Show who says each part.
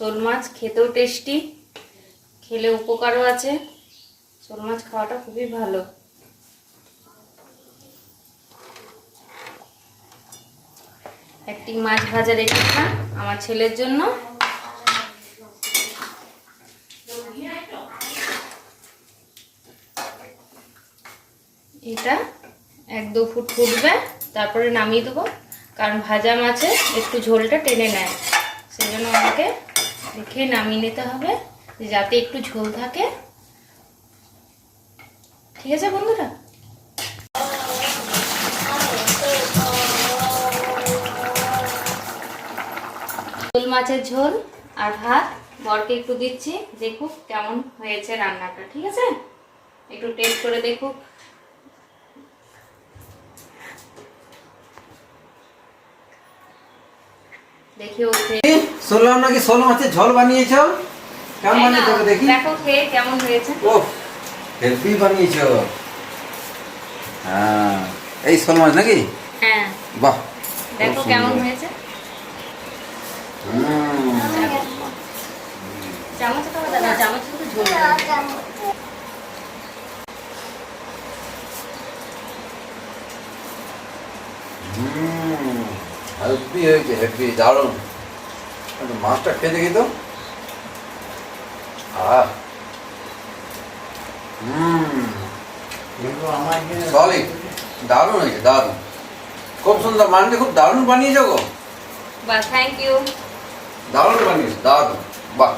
Speaker 1: শোল মাছ খেতেও টেস্টি, খেলে উপকারও আছে। শোল মাছ খাওয়াটা খুবই ভালো। একটি মাছ ভাজা রেখেছিলাম আমার ছেলের জন্য। এটা 1-2 ফুট ফুটবে, তারপরে নামিয়ে দেবো, কারণ ভাজা মাছে একটু ঝোলটা টেনে নেয়, সেই জন্য আমাকে দেখে নামিয়ে নিতে হবে যাতে একটু ঝোল থাকে। ঠিক আছে বন্ধুরা, শোল মাছের ঝোল আর ভাত বরকে একটু দিচ্ছি, দেখুক কেমন হয়েছে রান্নাটা। ঠিক আছে, একটু টেস্ট করে দেখুক। দেখি ও খেয়ে,
Speaker 2: শুনলাম নাকি শোল মাছের ঝোল বানিয়েছো, কেমন বানিয়েছো দেখি?
Speaker 1: দেখো খেয়ে কেমন হয়েছে।
Speaker 2: ও হেলদি বানিয়েছো। হ্যাঁ, এই শোল মাছ নাকি?
Speaker 1: হ্যাঁ,
Speaker 2: বাহ,
Speaker 1: দেখো কেমন হয়েছে। চামচ খাওয়া দাদা, চামচ তো ঝোল
Speaker 2: হেভি হয়েছে, হেভি দারুণ। মাছটা খেয়ে দেখি তো। সলিড, দারুণ হয়েছে, দারুণ, খুব সুন্দর। মানটা খুব দারুণ বানিয়েছো গো।
Speaker 1: বাহ, থ্যাংক ইউ।
Speaker 2: দারুণ বানিয়েছো, দারুণ, বাহ।